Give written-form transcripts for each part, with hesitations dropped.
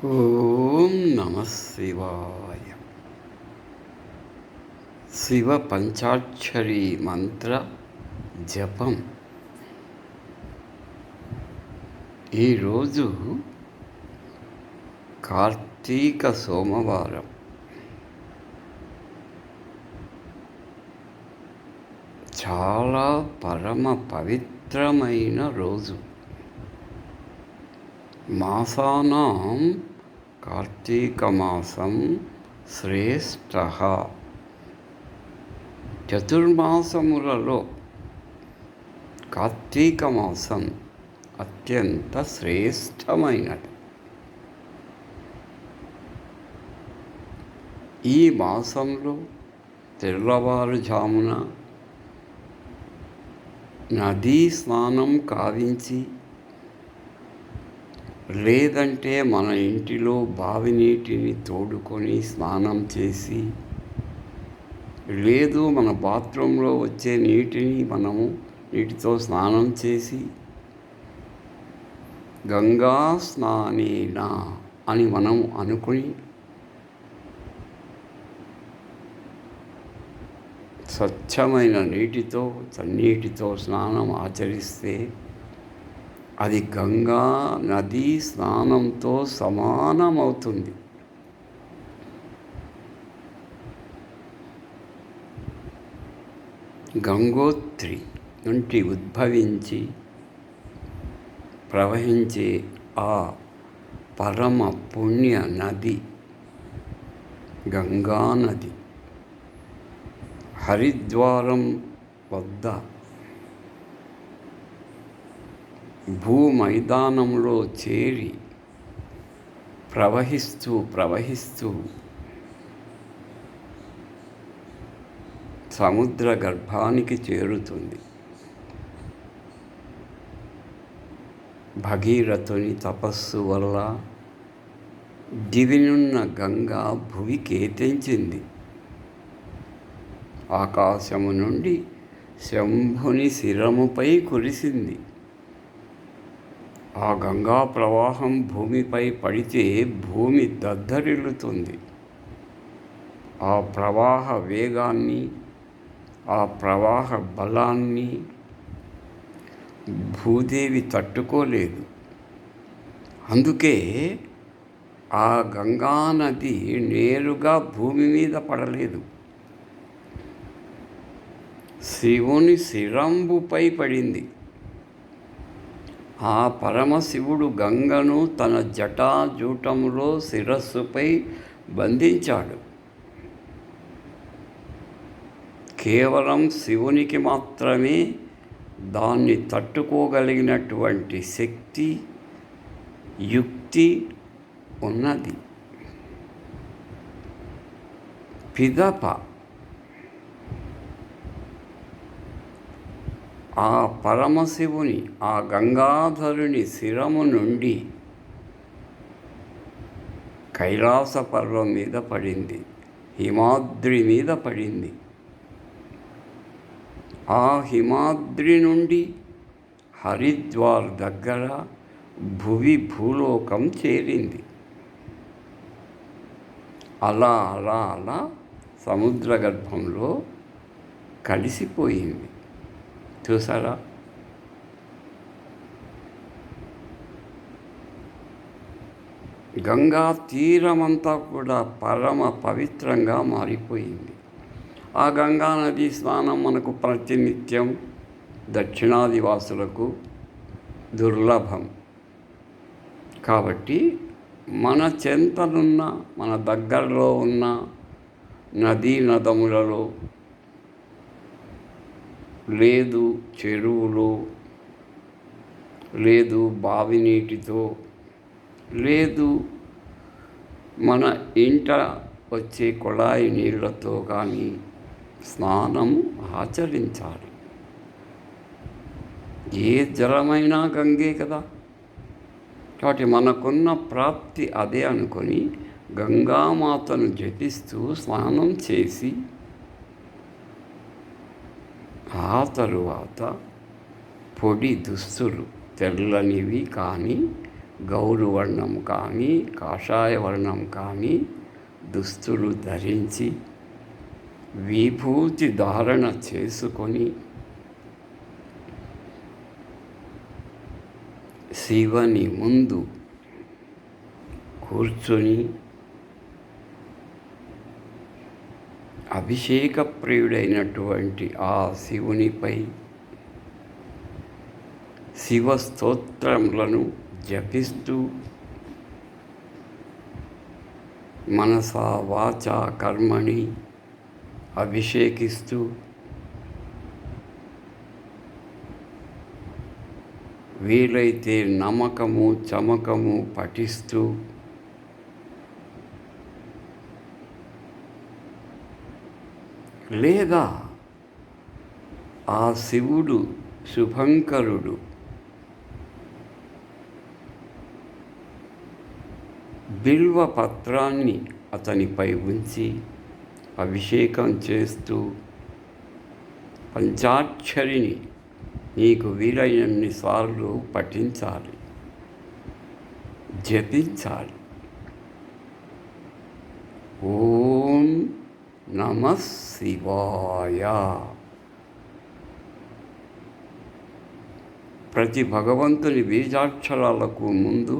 ఓం నమ శివాయ. శివ పంచాక్షరి మంత్ర జపం. ఈరోజు కార్తీక సోమవారం. చాలా పరమ పవిత్రమైన రోజు. మాసానాం కార్తీక మాసం శ్రేష్ఠ. చతుర్మాసములలో కార్తీక మాసం అత్యంత శ్రేష్టమైనది. ఈ మాసంలో తెల్లవారుజామున నదీ స్నానం కావించి, లేదంటే మన ఇంటిలో బావి నీటిని తోడుకొని స్నానం చేసి, లేదు మన బాత్రూంలో వచ్చే నీటితో స్నానం చేసి, గంగా స్నానేన అని మనం అనుకుని స్వచ్ఛమైన నీటితో చన్నీటితో స్నానం ఆచరిస్తే అది గంగా నదీ స్నానంతో సమానమవుతుంది. గంగోత్రి నుండి ఉద్భవించి ప్రవహించే ఆ పరమ పుణ్య నది గంగా నది హరిద్వారం వద్ద భూమైదానంలో చేరి ప్రవహిస్తూ సముద్ర గర్భానికి చేరుతుంది. భగీరథుని తపస్సు వల్ల దివినున్న గంగా భువికి తెంచింది. ఆకాశము నుండి శంభుని శిరముపై కురిసింది. ఆ గంగా ప్రవాహం భూమిపై పడితే భూమి దద్దరిల్లుతుంది. ఆ ప్రవాహ వేగాన్ని, ఆ ప్రవాహ బలాన్ని భూదేవి తట్టుకోలేదు. అందుకే ఆ గంగా నది నేరుగా భూమి మీద పడలేదు, శివుని శిరంబుపై పడింది. ఆ పరమశివుడు గంగను తన జటాజూటములో శిరస్సుపై బంధించాడు. కేవలం శివునికి మాత్రమే దాన్ని తట్టుకోగలిగినటువంటి శక్తి, యుక్తి ఉన్నది. పిదప ఆ పరమశివుని, ఆ గంగాధరుని శిరము నుండి కైలాస పర్వం మీద పడింది, హిమాద్రి మీద పడింది. ఆ హిమాద్రి నుండి హరిద్వార్ దగ్గర భూలోకం చేరింది. అలా అలా అలా సముద్ర గర్భంలో కలిసిపోయింది. చూసారా? గంగా తీరమంతా కూడా పరమ పవిత్రంగా మారిపోయింది. ఆ గంగా నది స్నానం మనకు ప్రతినిత్యం దక్షిణాది వాసులకు దుర్లభం. కాబట్టి మన చెంతనున్న, మన దగ్గరలో ఉన్న నదీ నదములలో, లేదు చెరువులో, లేదు బావి నీటితో, లేదు మన ఇంట వచ్చే కుళాయి నీళ్లతో కానీ స్నానం ఆచరించాలి. ఏ జలమైనా గంగే కదా. కాబట్టి మనకున్న ప్రాప్తి అదే అనుకొని గంగామాతను జపిస్తూ స్నానం చేసి, ఆ తరువాత పొడి దుస్తులు, తెల్లనివి కానీ గౌరు వర్ణం కానీ కాషాయ వర్ణం కానీ దుస్తులు ధరించి విభూతి ధారణ చేసుకొని శివుని ముందు కూర్చొని అభిషేక ప్రియుడైనటువంటి ఆ శివునిపై శివ స్తోత్రములను జపిస్తూ మనసా వాచా కర్మణి అభిషేకిస్తూ వీలైతే నమకము చమకము పఠిస్తూ లేదా ఆ శివుడు శుభంకరుడు బిల్వ పత్రాన్ని అతనిపై ఉంచి అభిషేకం చేస్తూ పంచాక్షరిని నీకు వీలైనన్ని సార్లు పఠించాలి, జపించాలి. ఓం నమః శివాయ. ప్రతి భగవంతుని బీజాక్షరాలకు ముందు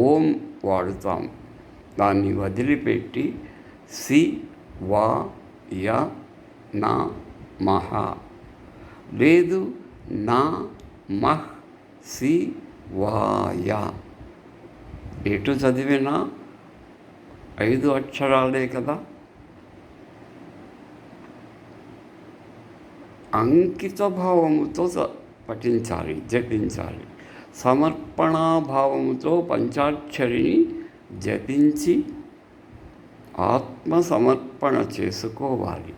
ఓం వాడుతాం. దాన్ని వదిలిపెట్టి సి వా య నా మహ లేదు నా మహ్ సి వాయ ఎటు చదివినా 5 అక్షరాలే కదా. అంకిత భావముతో పఠించాలి, జపించాలి. సమర్పణాభావముతో పంచాక్షరిని జపించి ఆత్మసమర్పణ చేసుకోవాలి.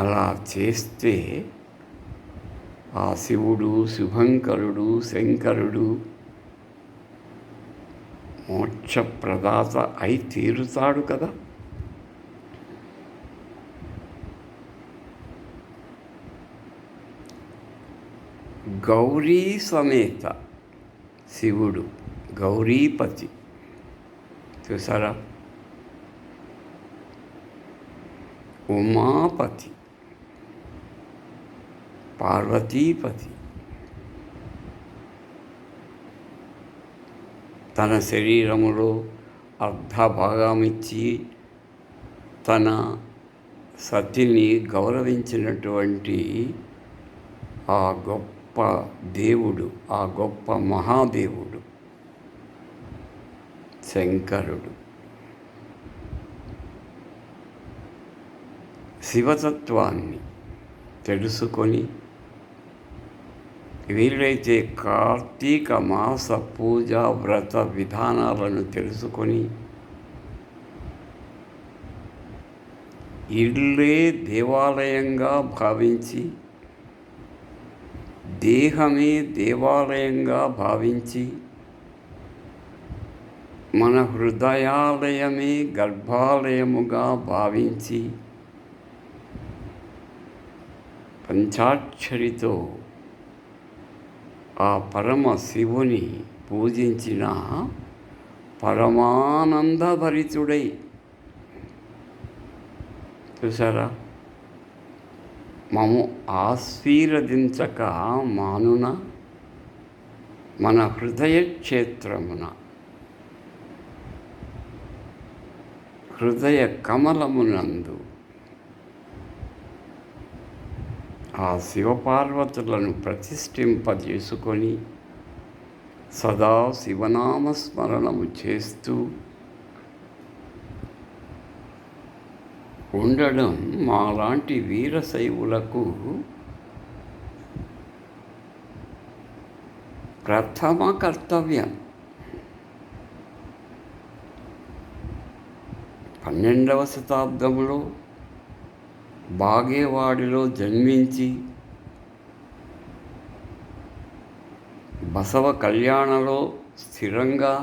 అలా చేస్తే ఆ శివుడు శుభంకరుడు శంకరుడు మోక్షప్రదాత అయి తీరుతాడు కదా. గౌరీ సమేత శివుడు గౌరీపతి చూసారా, ఉమాపతి పార్వతీపతి. తన శరీరములో అర్ధభాగమిచ్చి తన సతిని గౌరవించినటువంటి ఆ గొప్ప దేవుడు, ఆ గొప్ప మహాదేవుడు శంకరుడు. శివతత్వాన్ని తెలుసుకొని వీలైతే కార్తీక మాస పూజా వ్రత విధానాలను తెలుసుకొని ఇల్లే దేవాలయంగా భావించి దేహమే దేవాలయంగా భావించి మన హృదయాలయమే గర్భాలయముగా భావించి పంచాక్షరితో ఆ పరమ శివుని పూజించిన పరమానందభరితుడై చూసారా, మము ఆశీర్వదించక మానున మన హృదయ క్షేత్రమున హృదయ కమలమునందు ఆ శివపార్వతులను ప్రతిష్ఠింపజేసుకొని సదా శివనామస్మరణము చేస్తూ ఉండడం మాలాంటి వీరశైవులకు ప్రథమ కర్తవ్యం. 12వ శతాబ్దంలో బాగేవాడిలో జన్మించి బసవ కళ్యాణలో స్థిరంగా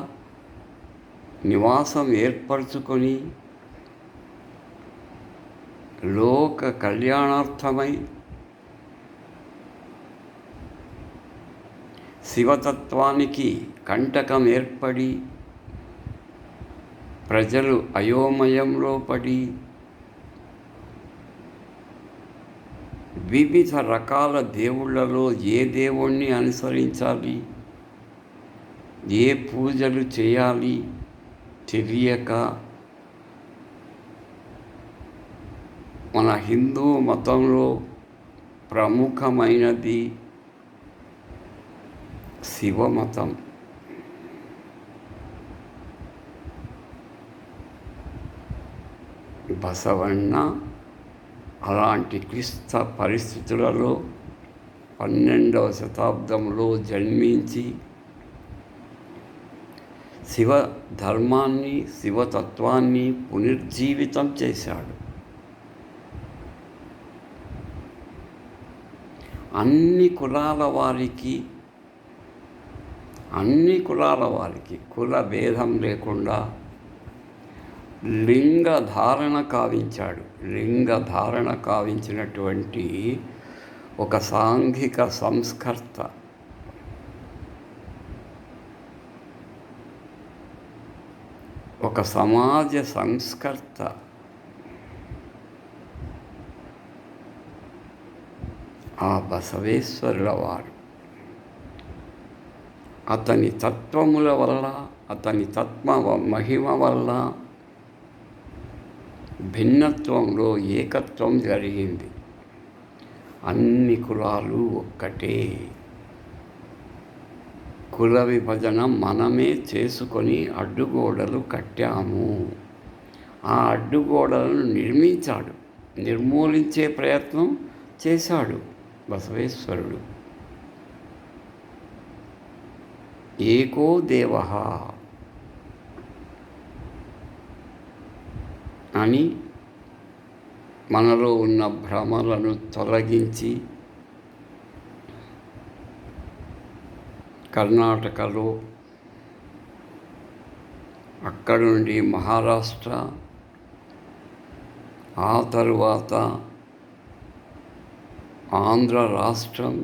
నివాసం ఏర్పరచుకొని లోక కళ్యాణార్థమై శివతత్వానికి కంటకం ఏర్పడి ప్రజలు అయోమయంలో పడి వివిధ రకాల దేవుళ్ళలో ఏ దేవుణ్ణి అనుసరించాలి, ఏ పూజలు చేయాలి తెలియక మన హిందూ మతంలో ప్రముఖమైనది శివమతం. బసవಣ್ణ అలాంటి క్లిష్ట పరిస్థితులలో 12వ శతాబ్దంలో జన్మించి శివ ధర్మాన్ని, శివతత్వాన్ని పునర్జీవితం చేశాడు. అన్ని కులాల వారికి కుల భేదం లేకుండా లింగ ధారణ కావించినటువంటి ఒక సాంఘిక సంస్కర్త, ఒక సమాజ సంస్కర్త. ఆ బసవేశ్వరుల వారు అతని తత్వముల వల్ల, అతని తత్వ మహిమ వల్ల భిన్నత్వంలో ఏకత్వం జరిగింది. అన్ని కులాలు ఒక్కటే. కుల విభజన మనమే చేసుకొని అడ్డుగోడలు కట్టాము. ఆ అడ్డుగోడలను నిర్మూలించే ప్రయత్నం చేశాడు బసవేశ్వరుడు. ఏకో దేవః అని మనలో ఉన్న భ్రమలను తొలగించి కర్ణాటకలో, అక్కడి నుండి మహారాష్ట్ర, ఆ తరువాత ఆంధ్ర రాష్ట్రం,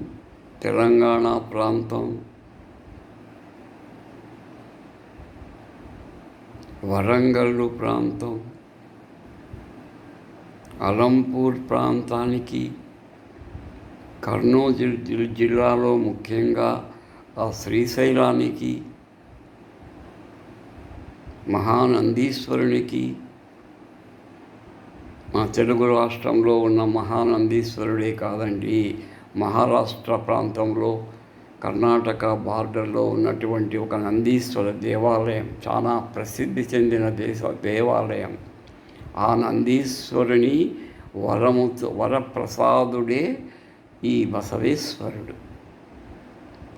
తెలంగాణ ప్రాంతం, వరంగల్లు ప్రాంతం, అలంపూర్ ప్రాంతానికి, కర్నూలు జిల్లాలో ముఖ్యంగా ఆ శ్రీశైలానికి, మహానందీశ్వరునికి, మా తెలుగు రాష్ట్రంలో ఉన్న మహానందీశ్వరుడే కాదండి, మహారాష్ట్ర ప్రాంతంలో కర్ణాటక బార్డర్లో ఉన్నటువంటి ఒక నందీశ్వర దేవాలయం, చాలా ప్రసిద్ధి చెందిన దేవాలయం. ఆ నందీశ్వరుని వరప్రసాదుడే ఈ బసవేశ్వరుడు.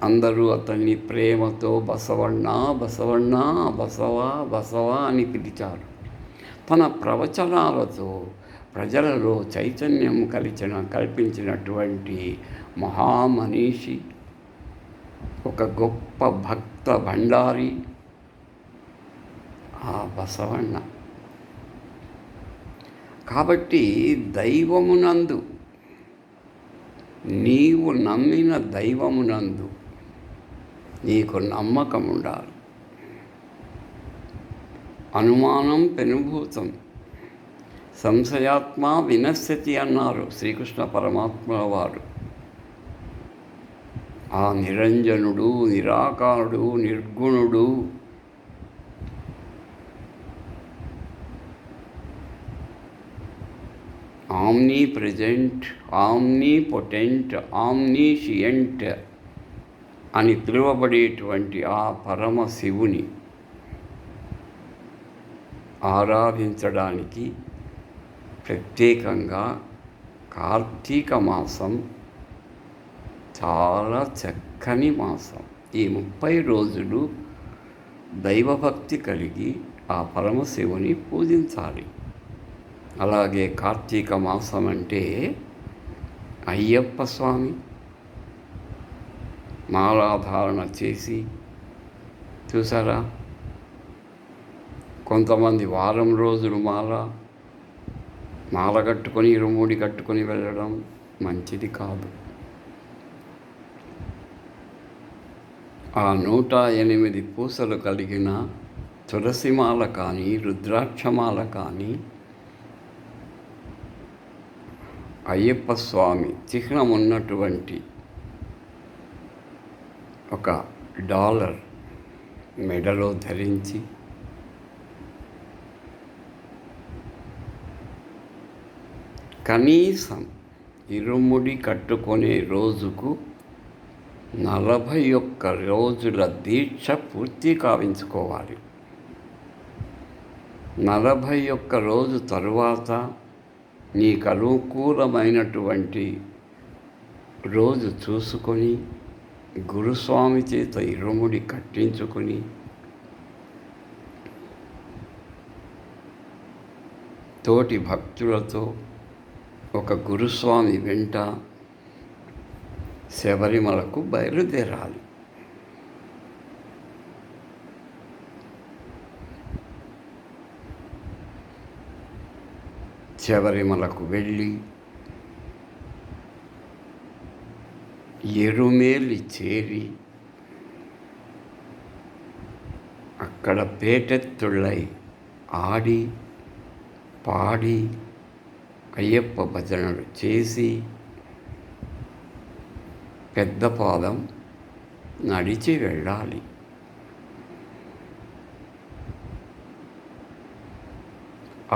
అందరూ అతన్ని ప్రేమతో బసవಣ್ణ బసవಣ್ణ, బసవా బసవా అని పిలిచారు. తన ప్రవచనాలతో ప్రజలలో చైతన్యం కల్పించినటువంటి మహామనీషి, ఒక గొప్ప భక్త భండారి ఆ బసవಣ್ణ. కాబట్టి దైవమునందు, నీవు నమ్మిన దైవమునందు నీకు నమ్మకం ఉండాలి. అనుమానం పెనుభూతం, సంశయాత్మ వినశ్యతి అన్నారు శ్రీకృష్ణ పరమాత్మ వారు. ఆ నిరంజనుడు, నిరాకారుడు, నిర్గుణుడు, omnipresent, omnipotent, omniscient అని పిలువబడేటువంటి ఆ పరమశివుని ఆరాధించడానికి ప్రత్యేకంగా కార్తీక మాసం చాలా చక్కని మాసం. ఈ 30 రోజులు దైవభక్తి కలిగి ఆ పరమశివుని పూజించాలి. అలాగే కార్తీక మాసం అంటే అయ్యప్ప స్వామి మాలాధారణ చేసి, చూసారా, కొంతమంది వారం రోజులు మాల కట్టుకొని, ఇరుముడి కట్టుకొని వెళ్ళడం మంచిది కాదు. ఆ 108 పూసలు కలిగిన తులసిమాల కానీ, రుద్రాక్షమాల కానీ, అయ్యప్ప స్వామి చిహ్నం ఉన్నటువంటి ఒక డాలర్ మెడలో ధరించి కనీసం ఇరుముడి కట్టుకునే రోజుకు 41 రోజుల దీక్ష పూర్తి కావించుకోవాలి. 41 రోజు తరువాత నీకు అనుకూలమైనటువంటి రోజు చూసుకొని గురుస్వామి చేత ఇరుముడి కట్టించుకుని తోటి భక్తులతో ఒక గురుస్వామి వెంట శబరిమలకు బయలుదేరాలి. శబరిమలకు వెళ్ళి ఎరుమేలి చేరి అక్కడ పేటెత్తుళ్ళై ఆడి పాడి అయ్యప్ప భజనలు చేసి పెద్ద పాదం నడిచి వెళ్ళాలి.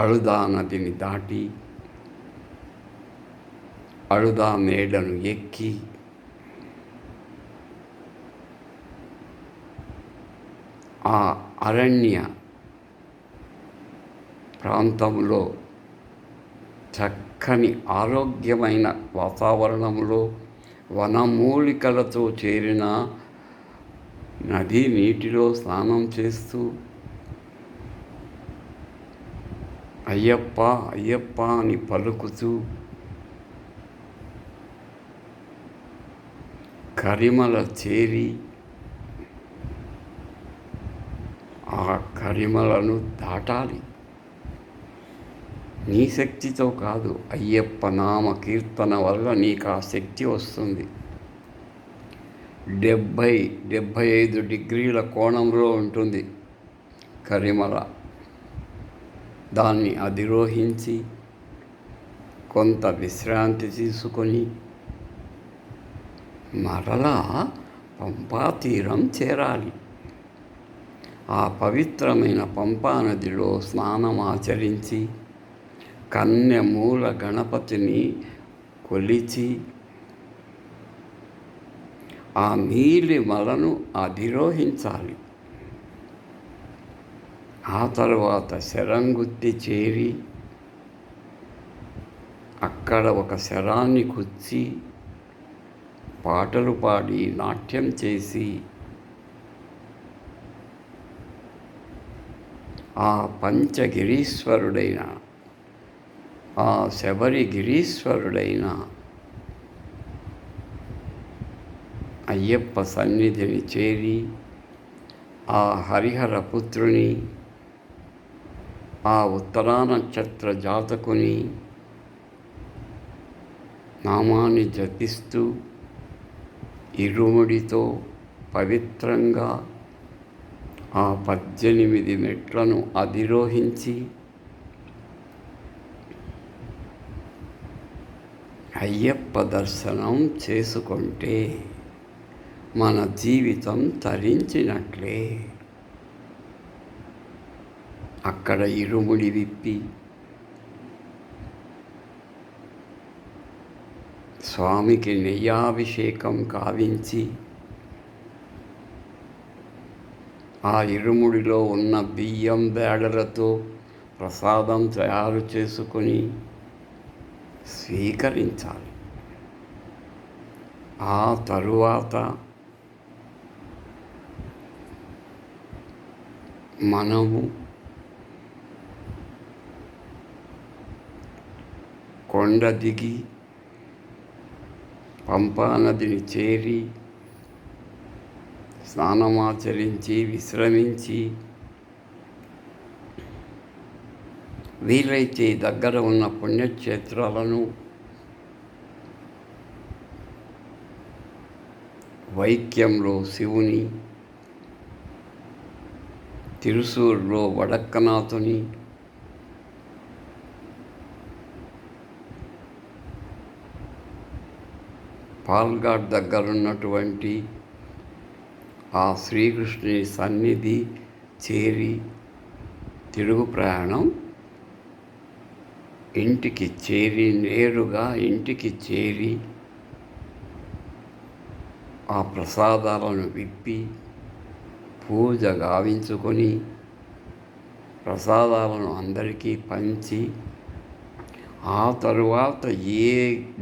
అళుదా నదిని దాటి అళుదా మేడను ఎక్కి ఆ అరణ్య ప్రాంతంలో చక్కని ఆరోగ్యమైన వాతావరణంలో వనమూలికలతో చేరిన నదీ నీటిలో స్నానం చేస్తూ అయ్యప్ప అయ్యప్ప అని పలుకుతూ కరిమల చేరి ఆ కరిమలను దాటాలి. నీ శక్తితో కాదు, అయ్యప్ప నామ కీర్తన వల్ల నీకు ఆ శక్తి వస్తుంది. 75 డిగ్రీల కోణంలో ఉంటుంది కరిమల. దాన్ని అధిరోహించి కొంత విశ్రాంతి తీసుకొని మరలా పంపా తీరం చేరాలి. ఆ పవిత్రమైన పంపా నదిలో స్నానం ఆచరించి కన్యమూల గణపతిని కొలిచి ఆ నీలిమలను అధిరోహించాలి. ఆ తర్వాత శరంగుత్తి చేరి అక్కడ ఒక శరాన్ని కుచ్చి పాటలు పాడి నాట్యం చేసి ఆ పంచగిరీశ్వరుడైన ఆ శబరిగిరీశ్వరుడైన అయ్యప్ప సన్నిధిని చేరి ఆ హరిహర పుత్రుని ఆ ఉత్తరా నక్షత్ర జాతకుని నామాన్ని జపిస్తూ ఇరుముడితో పవిత్రంగా ఆ 18 మెట్లను అధిరోహించి అయ్యప్ప దర్శనం చేసుకుంటే మన జీవితం తరించినట్లే. అక్కడ ఇరుముడి విప్పి స్వామికి నెయ్యాభిషేకం కావించి ఆ ఇరుముడిలో ఉన్న బియ్యం బేడలతో ప్రసాదం తయారు చేసుకొని స్వీకరించాలి. ఆ తరువాత మనము కొండ దిగి పంపా నదిని చేరి స్నానమాచరించి విశ్రమించి వీలైతే దగ్గర ఉన్న పుణ్యక్షేత్రాలను వైక్యంలో శివుని, తిరుసూరులో వడక్కనాథుని, పాల్ఘాట్ దగ్గరున్నటువంటి ఆ శ్రీకృష్ణుని సన్నిధి చేరి తిరుగు ప్రయాణం ఇంటికి చేరి నేరుగా ఇంటికి చేరి ఆ ప్రసాదాలను విప్పి పూజ గావించుకొని ప్రసాదాలను అందరికీ పంచి ఆ తరువాత ఏ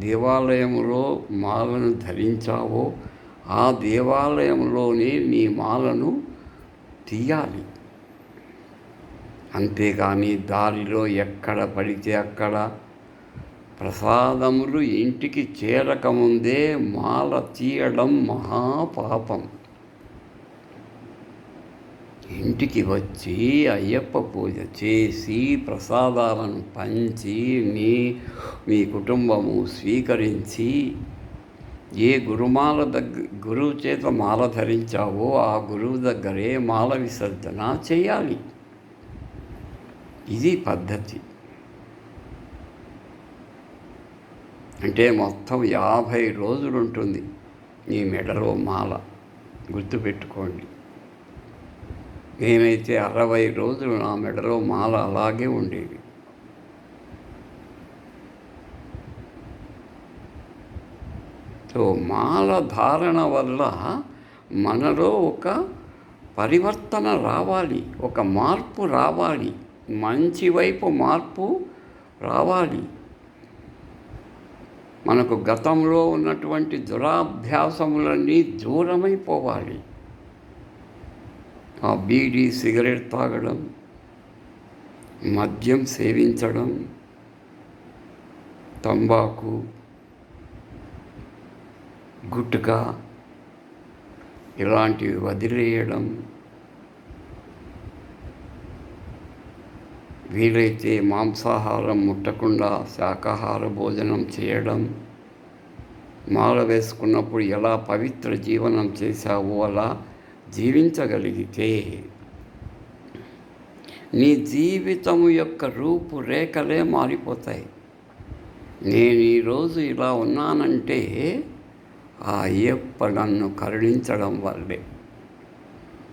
దేవాలయంలో మాలను ధరించావో ఆ దేవాలయంలోనే నీ మాలను తీయాలి. అంతేగాని దారిలో ఎక్కడ పడితే అక్కడ ప్రసాదములు ఇంటికి చేరకముందే మాల తీయడం మహాపాపం. ఇంటికి వచ్చి అయ్యప్ప పూజ చేసి ప్రసాదాలను పంచి మీ కుటుంబము స్వీకరించి ఏ గురువు చేత మాల ధరించావో ఆ గురువు దగ్గరే మాల విసర్జన చేయాలి. ఇది పద్ధతి. అంటే మొత్తం 50 రోజులు ఉంటుంది ఈ మెడలో మాల. గుర్తుపెట్టుకోండి. నేనైతే 60 రోజులు నా మెడలో మాల అలాగే ఉండేది. సో మాల ధారణ వల్ల మనలో ఒక పరివర్తన రావాలి, ఒక మార్పు రావాలి, మంచి వైపు మార్పు రావాలి. మనకు గతంలో ఉన్నటువంటి దురాభ్యాసములన్నీ దూరమైపోవాలి. ఆ బీడీ సిగరెట్ తాగడం, మద్యం సేవించడం, తంబాకు, గుట్కా ఇలాంటివి వదిలేయడం, వీలైతే మాంసాహారం ముట్టకుండా శాకాహార భోజనం చేయడం, మాల వేసుకున్నప్పుడు ఎలా పవిత్ర జీవనం చేశావో అలా జీవించగలిగితే నీ జీవితము యొక్క రూపురేఖలే మారిపోతాయి. నేను ఈరోజు ఇలా ఉన్నానంటే ఆ అయ్యప్ప నన్ను కరుణించడం వల్లే.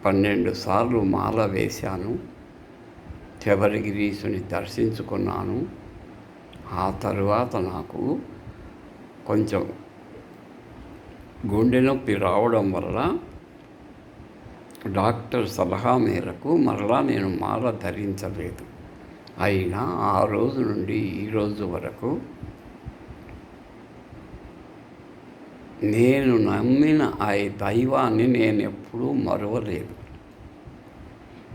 12 సార్లు మాల వేశాను, శబరిగిరీసుని దర్శించుకున్నాను. ఆ తరువాత నాకు కొంచెం గుండె నొప్పి రావడం వల్ల డాక్టర్ సలహా మేరకు మరలా నేను మాల ధరించలేదు. అయినా ఆ రోజు నుండి ఈ రోజు వరకు నేను నమ్మిన ఆ దైవాన్ని నేను ఎప్పుడూ మరువలేదు.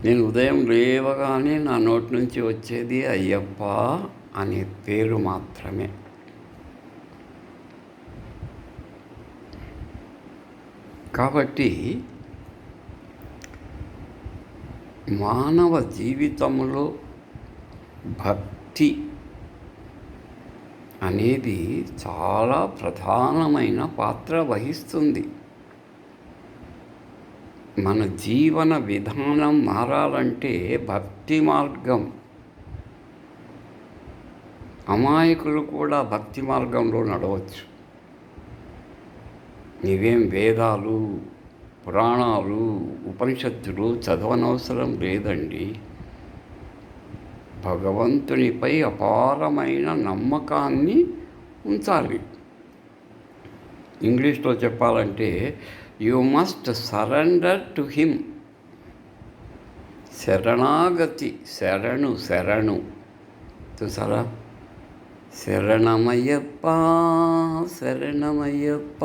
నేను ఉదయం లేవగానే నా నోటి నుంచి వచ్చేది అయ్యప్ప అనే పేరు మాత్రమే. కాబట్టి మానవ జీవితంలో భక్తి అనేది చాలా ప్రధానమైన పాత్ర వహిస్తుంది. మన జీవన విధానం మారాలంటే భక్తి మార్గం. అమాయకులు కూడా భక్తి మార్గంలో నడవచ్చు. నీవేం వేదాలు, పురాణాలు, ఉపనిషత్తులు చదవనవసరం లేదండి. భగవంతునిపై అపారమైన నమ్మకాన్ని ఉంచాలి. ఇంగ్లీష్లో చెప్పాలంటే you must surrender to him. శరణాగతి, శరణు చూసారా? శరణమయ్యప్ప శరణమయ్యప్ప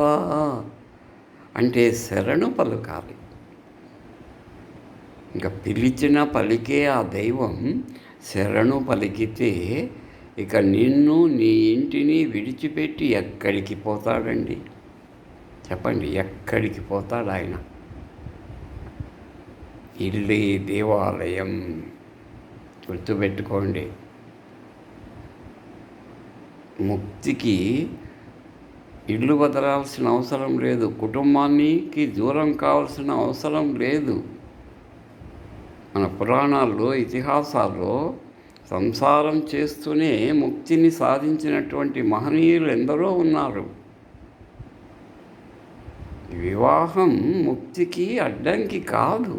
అంటే శరణు పలుకాలి. ఇంకా పిలిచిన పలికే ఆ దైవం శరణు పలికితే ఇక నిన్ను నీ ఇంటిని విడిచిపెట్టి ఎక్కడికి పోతాడండి? చెప్పండి, ఎక్కడికి పోతాడు ఆయన? ఇల్లే దేవాలయం. గుర్తుపెట్టుకోండి. ముక్తికి ఇల్లు వదలాల్సిన అవసరం లేదు, కుటుంబానికి దూరం కావాల్సిన అవసరం లేదు. మన పురాణాల్లో, ఇతిహాసాల్లో సంసారం చేస్తూనే ముక్తిని సాధించినటువంటి మహనీయులు ఎందరో ఉన్నారు. వివాహం ముక్తికి అడ్డంకి కాదు.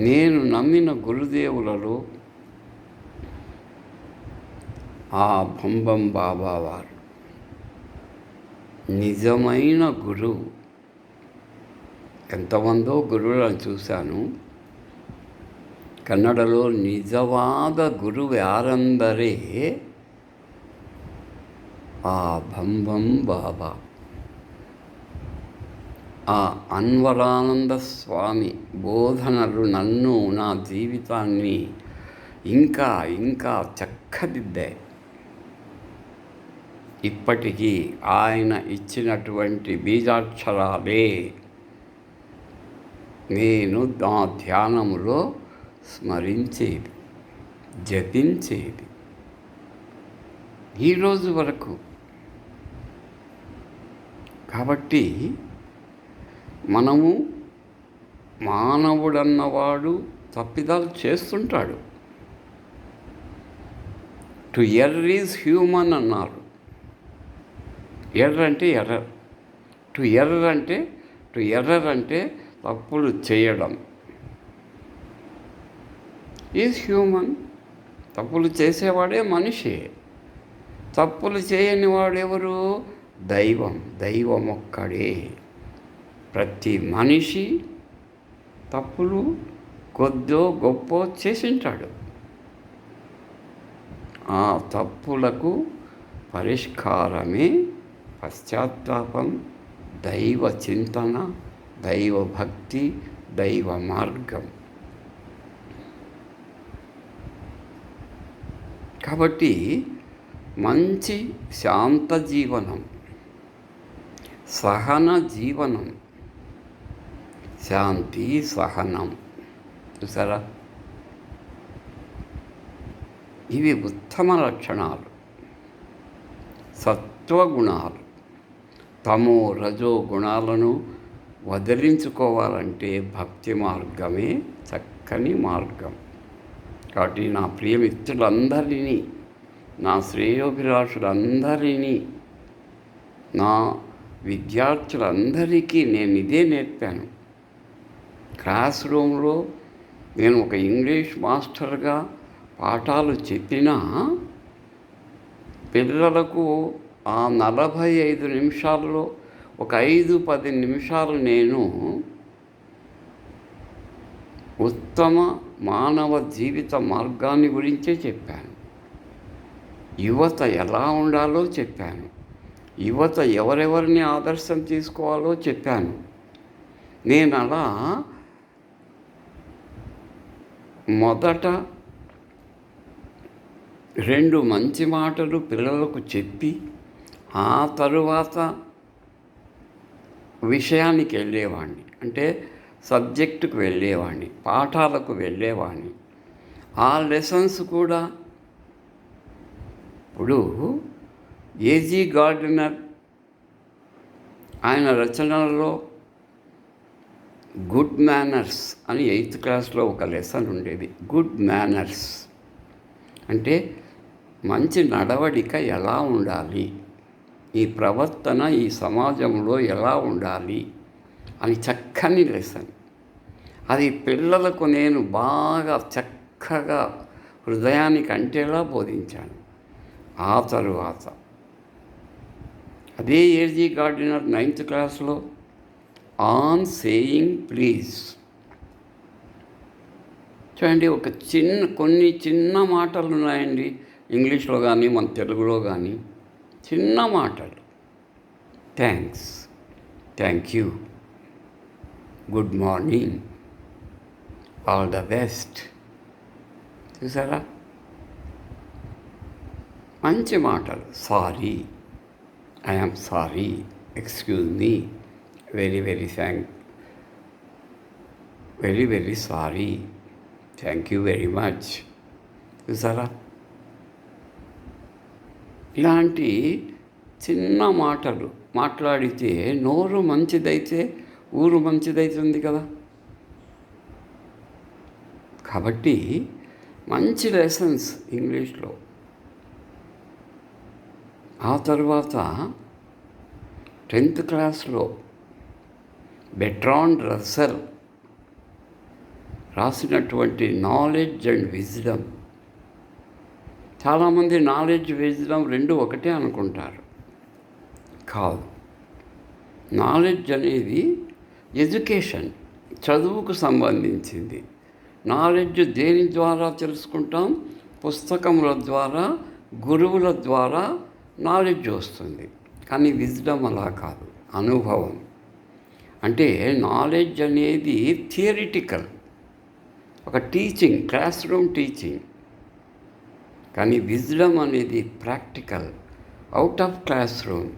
నేను నమ్మిన గురుదేవులలో ఆ భంబం బాబా వారు నిజమైన గురువు. ఎంతమందో గురువులను చూశాను. ಕನ್ನಡలో ನಿಜವಾದ ಗುರು ಯಾರೆಂದರೆ ఆ భంబం బాబా, ఆ అన్వరానంద స్వామి బోధనలు నన్ను, నా జీవితాన్ని ఇంకా ఇంకా చక్కదిద్దాయి. ఇప్పటికీ ఆయన ఇచ్చినటువంటి బీజాక్షరాలే నేను నా ధ్యానములో స్మరించేది, జపించేది ఈరోజు వరకు. కాబట్టి మనము, మానవుడన్నవాడు తప్పిదాలు చేస్తుంటాడు. టు ఎర్ర్ ఈజ్ హ్యూమన్ అన్నారు. ఎర్రర్ అంటే ఎర్రర్. టు ఎర్రర్ అంటే తప్పులు చేయడం. Is human. తప్పులు చేసేవాడే మనిషి. తప్పులు చేయని వాడెవరు? దైవం ఒక్కడే. ప్రతి మనిషి తప్పులు కొద్దో గొప్ప చేసింటాడు. ఆ తప్పులకు పరిష్కారమే పశ్చాత్తాపం, దైవ చింతన, దైవ భక్తి, దైవ మార్గం. కాబట్టి మంచి శాంత జీవనం, సహన జీవనం, శాంతి సహనం, చూసారా, ఇవి ఉత్తమ లక్షణాలు, సత్వగుణాలు. తమో రజో గుణాలను వదిలించుకోవాలంటే భక్తి మార్గమే చక్కని మార్గం. కాబట్టి నా ప్రియమిత్రులందరినీ, నా శ్రేయోభిలాషులందరినీ, నా విద్యార్థులందరికీ నేను ఇదే నేర్పాను. క్లాస్ రూమ్లో నేను ఒక ఇంగ్లీష్ మాస్టర్గా పాఠాలు చెప్పినా పిల్లలకు ఆ 45 నిమిషాల్లో ఒక 5-10 నిమిషాలు నేను ఉత్తమ మానవ జీవిత మార్గాన్ని గురించే చెప్పాను. యువత ఎలా ఉండాలో చెప్పాను. యువత ఎవరెవరిని ఆదర్శం తీసుకోవాలో చెప్పాను. నేను అలా మొదట 2 మంచి మాటలు పిల్లలకు చెప్పి ఆ తరువాత విషయానికి వెళ్ళేవాడిని. అంటే సబ్జెక్టుకు వెళ్ళేవాడిని, పాఠాలకు వెళ్ళేవాడిని. ఆ లెసన్స్ కూడా ఇప్పుడు ఏజీ గార్డినర్ ఆయన రచనలలో గుడ్ మేనర్స్ అని 8th క్లాస్లో ఒక లెసన్ ఉండేది. గుడ్ మేనర్స్ అంటే మంచి నడవడిక ఎలా ఉండాలి, ఈ ప్రవర్తన ఈ సమాజంలో ఎలా ఉండాలి అని చక్కని లెసన్. అది పిల్లలకు నేను బాగా చక్కగా హృదయానికి అంటేలా బోధించాను. ఆ తరువాత అదే ఏజీ గార్డినర్ 9th క్లాస్లో ఆన్ సేయింగ్ ప్లీజ్. చూడండి, కొన్ని చిన్న మాటలు ఉన్నాయండి ఇంగ్లీష్లో కానీ మన తెలుగులో కానీ. చిన్న మాటలు. Thanks, thank you, good morning, all the best. చూసారా, మంచి మాటలు. Sorry, I'm sorry, excuse me, very very sorry, thank you very much. చూసారా, ఇలాంటి చిన్న మాటలు మాట్లాడితే నోరు మంచిదైతే ఊరు మంచిదవుతుంది కదా. కాబట్టి మంచి లెసన్స్ ఇంగ్లీష్లో. ఆ తర్వాత 10th క్లాస్లో బెర్ట్రాండ్ రస్సెల్ రాసినటువంటి నాలెడ్జ్ అండ్ విజ్డమ్. చాలామంది నాలెడ్జ్ విజ్డమ్ రెండు ఒకటే అనుకుంటారు. కాదు. నాలెడ్జ్ అనేది ఎడ్యుకేషన్, చదువుకు సంబంధించింది. నాలెడ్జ్ దేని ద్వారా తెలుసుకుంటాం? పుస్తకముల ద్వారా, గురువుల ద్వారా నాలెడ్జ్ వస్తుంది. కానీ విజ్డమ్ అలా కాదు, అనుభవం. అంటే నాలెడ్జ్ అనేది థియరిటికల్, ఒక టీచింగ్, క్లాస్ రూమ్ టీచింగ్. కానీ విజ్డమ్ అనేది practical, out of class room.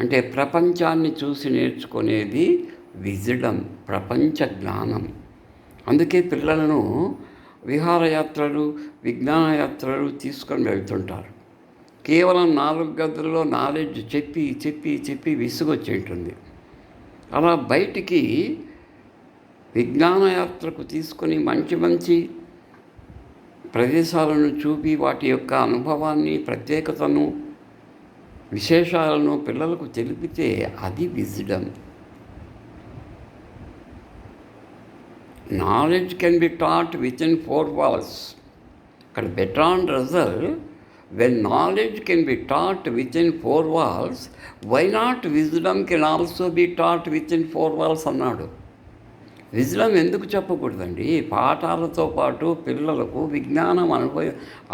అంటే ప్రపంచాన్ని చూసి నేర్చుకునేది విజ్డమ్, ప్రపంచ జ్ఞానం. అందుకే పిల్లలను విహారయాత్రలు, విజ్ఞానయాత్రలు తీసుకొని వెళ్తుంటారు. కేవలం 4 గదుల్లో నాలెడ్జ్ చెప్పి చెప్పి చెప్పి విసుగొచ్చి ఉంటుంది. అలా బయటికి విజ్ఞానయాత్రకు తీసుకొని మంచి మంచి ప్రదేశాలను చూపి వాటి యొక్క అనుభవాన్ని, ప్రత్యేకతను, విశేషాలను పిల్లలకు తెలిపితే అది wisdom. Knowledge can be taught within 4 walls. అక్కడ Bertrand Russell, when knowledge can be taught within 4 walls, why not wisdom can also be taught within 4 walls అన్నాడు. విజ్డమ్ ఎందుకు చెప్పకూడదండి? పాఠాలతో పాటు పిల్లలకు విజ్ఞానం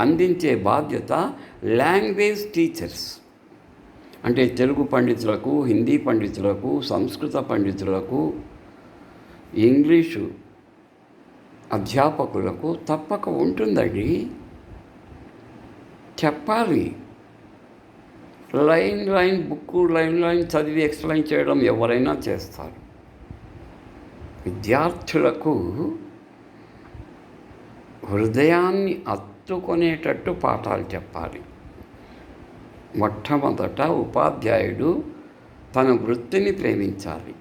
అందించే బాధ్యత లాంగ్వేజ్ టీచర్స్. అంటే తెలుగు పండితులకు, హిందీ పండితులకు, సంస్కృత పండితులకు, ఇంగ్లీషు అధ్యాపకులకు తప్పక ఉంటుందండి. చెప్పాలి. లైన్ బుక్కు లైన్ చదివి ఎక్స్ప్లెయిన్ చేయడం ఎవరైనా చేస్తారు. విద్యార్థులకు హృదయాన్ని హత్తుకునేటట్టు పాఠాలు చెప్పాలి. మొట్టమొదట ఉపాధ్యాయుడు తన వృత్తిని ప్రేమించాలి.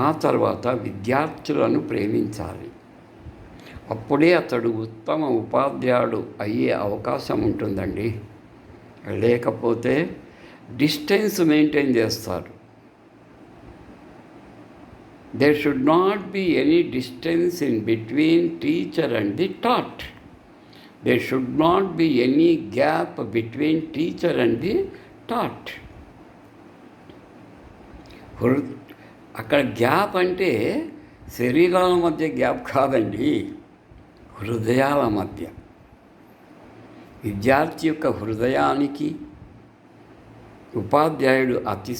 ఆ తర్వాత విద్యార్థులను ప్రేమించాలి. అప్పుడే అతడు ఉత్తమ ఉపాధ్యాయుడు అయ్యే అవకాశం ఉంటుందండి. లేకపోతే డిస్టెన్స్ మెయింటైన్ చేస్తారు. There should not be any distance in between teacher and the taught. There should not be any gap between teacher and the taught. అక్కడ గ్యాప్ అంటే శరీరాల మధ్య గ్యాప్ కాదండి, హృదయాల మధ్య. విద్యార్థి యొక్క హృదయానికి ఉపాధ్యాయుడు అతి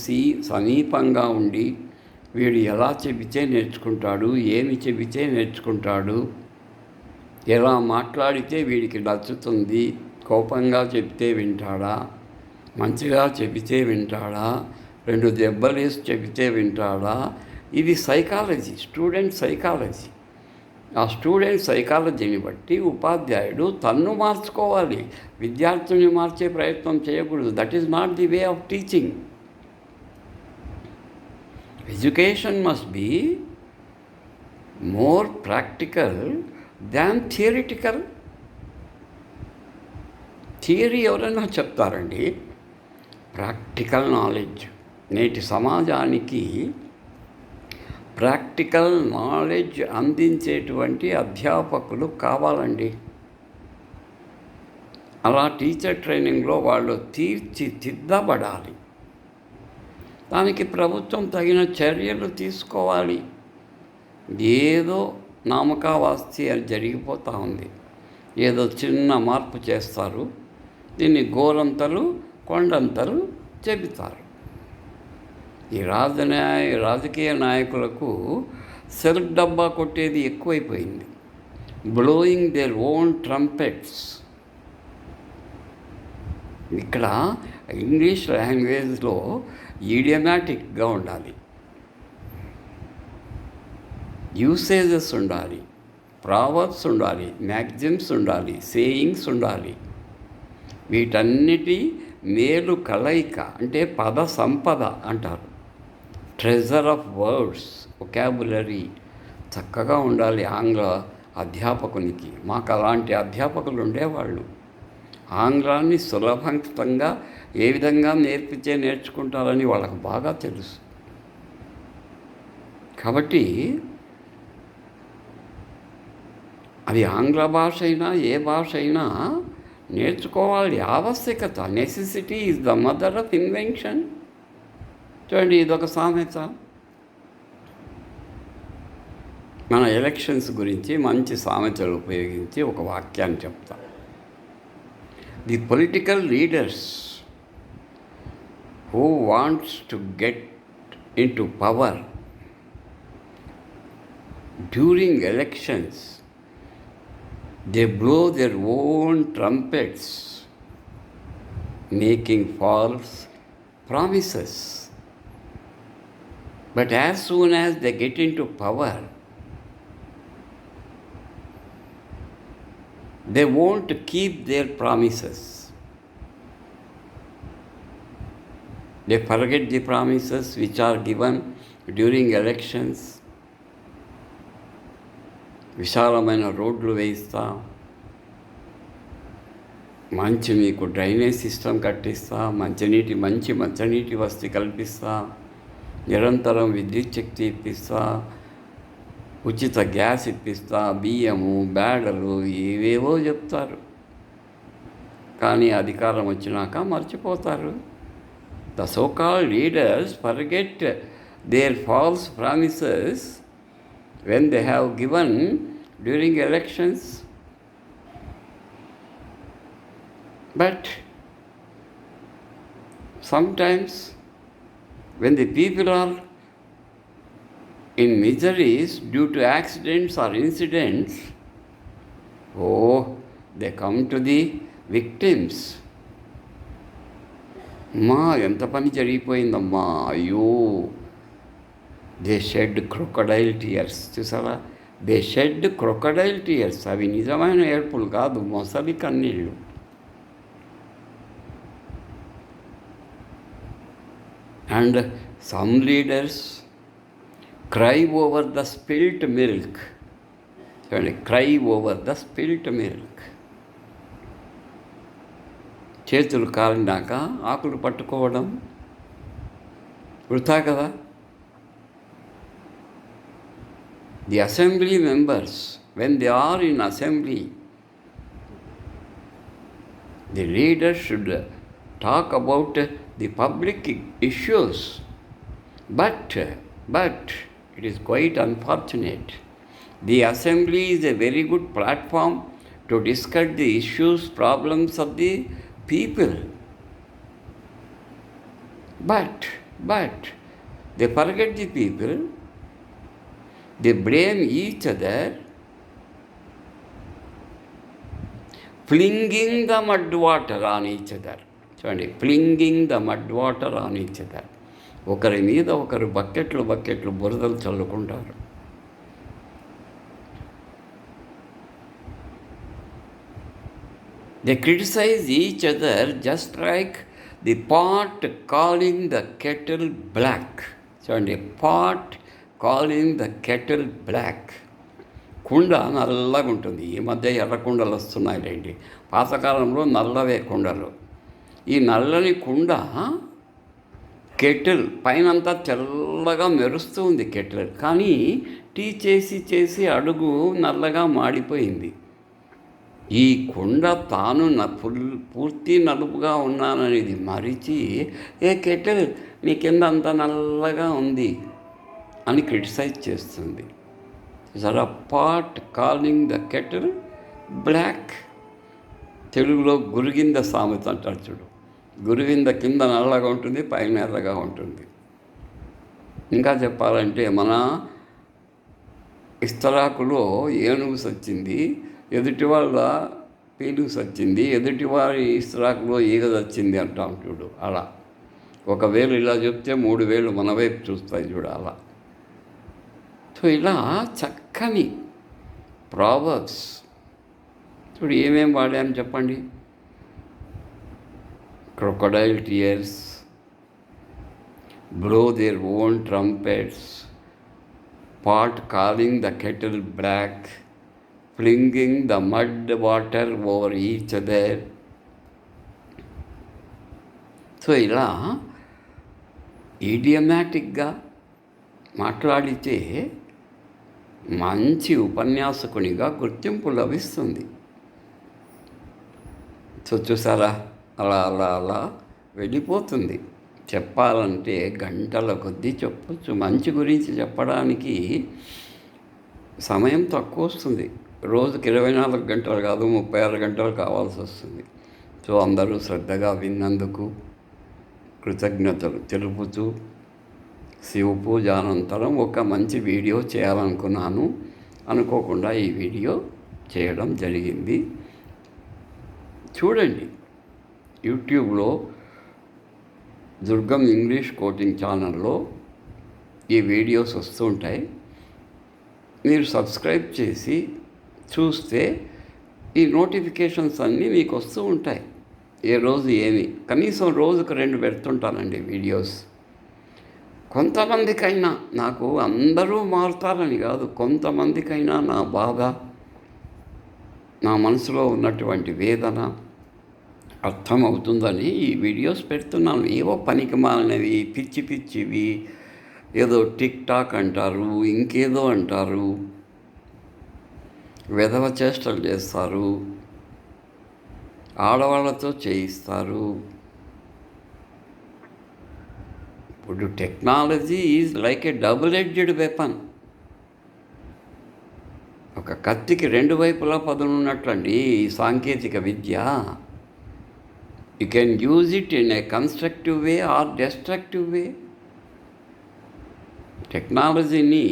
సమీపంగా ఉండి వీడు ఎలా చెబితే నేర్చుకుంటాడు, ఏమి చెబితే నేర్చుకుంటాడు, ఎలా మాట్లాడితే వీడికి నచ్చుతుంది, కోపంగా చెబితే వింటాడా, మంచిగా చెబితే వింటాడా, 2 దెబ్బలేసి చెబితే వింటాడా. ఇది సైకాలజీ, స్టూడెంట్ సైకాలజీ. ఆ స్టూడెంట్ సైకాలజీని బట్టి ఉపాధ్యాయుడు తన్ను మార్చుకోవాలి, విద్యార్థుల్ని మార్చే ప్రయత్నం చేయకూడదు. That is not the way of teaching. Education must be more practical than theoretical. Theory ఎవరైనా చెప్తారండి. Practical knowledge. నేటి సమాజానికి ప్రాక్టికల్ నాలెడ్జ్ అందించేటువంటి అధ్యాపకులు కావాలండి. అలా టీచర్ ట్రైనింగ్లో వాళ్ళు తీర్చిదిద్దబడాలి. దానికి ప్రభుత్వం తగిన చర్యలు తీసుకోవాలి. ఏదో నామకావాస్తి అని జరిగిపోతూ ఉంది. ఏదో చిన్న మార్పు చేస్తారు, దీన్ని గోరంతలు కొండంతలు చెబుతారు. ఈ రాజకీయ నాయకులకు సెల్ఫ్ డబ్బా కొట్టేది ఎక్కువైపోయింది. Blowing their own trumpets. ఇక్కడ ఇంగ్లీష్ లాంగ్వేజ్లో ఈడియమాటిక్గా ఉండాలి, యూసేజెస్ ఉండాలి, ప్రావర్బ్స్ ఉండాలి, మ్యాగ్జిమ్స్ ఉండాలి, సేయింగ్స్ ఉండాలి. వీటన్నిటి మేలు కలయిక అంటే పద సంపద అంటారు. ట్రెజర్ ఆఫ్ వర్డ్స్, వొకాబులరీ చక్కగా ఉండాలి ఆంగ్ల అధ్యాపకునికి. మాకు అలాంటి అధ్యాపకులు ఉండేవాళ్ళు. ఆంగ్లాన్ని సులభంగా ఏ విధంగా నేర్పితే నేర్చుకుంటారని వాళ్ళకు బాగా తెలుసు. కాబట్టి అది ఆంగ్ల భాష అయినా ఏ భాష అయినా నేర్చుకోవాలి. ఆవశ్యకత, necessity is the mother of invention. చూడండి, ఇదొక సామెత. మన ఎలక్షన్స్ గురించి మంచి సామెతలు ఉపయోగించి ఒక వాక్యాన్ని చెప్తా. The political leaders who wants to get in to power during elections, they blow their own trumpets, making false promises. But as soon as they get into power, they won't keep their promises. They forget the promises which are given during elections. విశాలమైన రోడ్లు వేయిస్తా, మంచి మీకు drainage system కట్టిస్తా, మంచి మంచినీటి వసతి కల్పిస్తా, నిరంతరం విద్యుత్ శక్తి ఇప్పిస్తా, ఉచిత గ్యాస్ ఇప్పిస్తా, బియ్యము, బేడలు ఏవేవో చెప్తారు. కానీ అధికారం వచ్చినాక మర్చిపోతారు. The so called leaders forget their false promises when they have given during elections. But sometimes when the people are in miseries due to accidents or incidents, they come to the victims. అమ్మా, ఎంత పని జరిగిపోయిందమ్మా, అయ్యో, they shed crocodile tears. చూసారా, they shed crocodile tears. అవి నిజమైన ఏడ్పులు కాదు, మొసలి కన్నీళ్ళు. And some leaders cry over the spilt milk. చూడండి, cry over the spilt milk. చేతులు కాలినాక ఆకులు పట్టుకోవడం వృథా కదా. The assembly members, when they are in assembly, the leaders should talk about the public issues. But it is quite unfortunate. The assembly is a very good platform to discuss the issues, problems of the people. But they forget the people. They blame each other, flinging the mud water on each other. చూడండి, flinging the mud water on each other. ఒకరి మీద ఒకరు బకెట్లు బురదలు చల్లుకుంటారు. They criticize each other just like the pot calling the kettle black. చూడండి, pot calling the kettle black. కుండ నల్లగా ఉంటుంది. ఈ మధ్య ఎర్ర కుండలు వస్తున్నాయిలేండి. పాతకాలంలో నల్లవే కుండలు. ఈ నల్లని కుండ కెటిల్ పైనంతా తెల్లగా మెరుస్తూ ఉంది కెటిల్. కానీ టీ చేసి అడుగు నల్లగా మాడిపోయింది. ఈ కుండ తాను పూర్తి నలుపుగా ఉన్నాననేది మరిచి, ఏ కెటిల్ నీ కింద అంత నల్లగా ఉంది అని క్రిటిసైజ్ చేస్తుంది. జరా pot calling the kettle black. తెలుగులో గురిగింద సామెత అంటారు చూడు. గురిగింద కింద నల్లగా ఉంటుంది, పైన ఎర్రగా ఉంటుంది. ఇంకా చెప్పాలంటే మన ఇస్తరాకులో ఏనుగు సచ్చింది, ఎదుటి వాళ్ళ పీనుగు సచ్చింది, ఎదుటివారి ఇస్తరాకులో ఈగ సచ్చింది అంటాం చూడు. అలా ఒక వేలు ఇలా చెప్తే 3 వేలు మన వైపు చూస్తాయి చూడు, అలా. సో ఇలా చక్కని ప్రావర్బ్స్ చూడు ఏమేం వాడామని చెప్పండి. crocodile tears, blow their own trumpets, pot calling the kettle black, flinging the mud water over each other. So ఇలా ఈడియమాటిక్గా మాట్లాడితే మంచి ఉపన్యాసకునిగా గుర్తింపు లభిస్తుంది. సో చూసారా, అలా అలా అలా వెళ్ళిపోతుంది. చెప్పాలంటే గంటల కొద్దీ చెప్పచ్చు. మంచి గురించి చెప్పడానికి సమయం తక్కువ వస్తుంది. రోజుకి 24 గంటలు కాదు, 36 గంటలు కావాల్సి వస్తుంది. సో అందరూ శ్రద్ధగా విన్నందుకు కృతజ్ఞతలు తెలుపుతూ శివ పూజ అనంతరం ఒక మంచి వీడియో చేయాలనుకున్నాను. అనుకోకుండా ఈ వీడియో చేయడం జరిగింది. చూడండి, యూట్యూబ్లో దుర్గం ఇంగ్లీష్ కోటింగ్ ఛానల్లో ఈ వీడియోస్ వస్తూ ఉంటాయి. మీరు సబ్స్క్రైబ్ చేసి చూస్తే ఈ నోటిఫికేషన్స్ అన్నీ మీకు వస్తూ ఉంటాయి. ఏ రోజు ఏమి, కనీసం రోజుకు 2 పెడుతుంటానండి వీడియోస్. కొంతమందికైనా, నాకు అందరూ మారుతారని కాదు, కొంతమందికైనా నా బాధ, నా మనసులో ఉన్నటువంటి వేదన అర్థమవుతుందని ఈ వీడియోస్ పెడుతున్నాను. ఏవో పనికి మాలినవి, పిచ్చి పిచ్చివి, ఏదో టిక్ టాక్ అంటారు, ఇంకేదో అంటారు, వెధవ చేష్టలు చేస్తారు, ఆడవాళ్ళతో చేయిస్తారు. ఇప్పుడు technology is like a double edged weapon. ఒక కత్తికి 2 వైపులా పదునున్నట్లండి ఈ సాంకేతిక విద్య. You can use it in a constructive way or destructive way. టెక్నాలజీని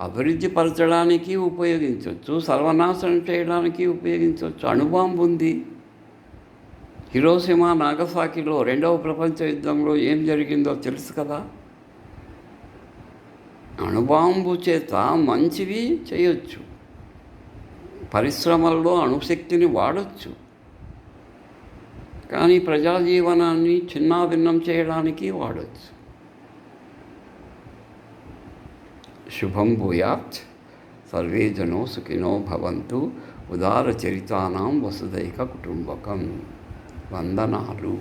అభివృద్ధి పరచడానికి ఉపయోగించవచ్చు, సర్వనాశనం చేయడానికి ఉపయోగించవచ్చు. అణుబాంబు ఉంది. హిరోషిమా నాగసాకిలో 2వ ప్రపంచ యుద్ధంలో ఏం జరిగిందో తెలుసు కదా. అణుబాంబు చేత మంచివి చేయొచ్చు, పరిశ్రమల్లో అణుశక్తిని వాడచ్చు, కానీ ప్రజాజీవనాన్ని చిన్నాభిన్నం చేయడానికి వాడచ్చు. శుభం భూయాత్. సర్వే జనో సుఖినో భవంతు. ఉదార చరితానాం వసుదైక కుటుంబకం. వందనాలు.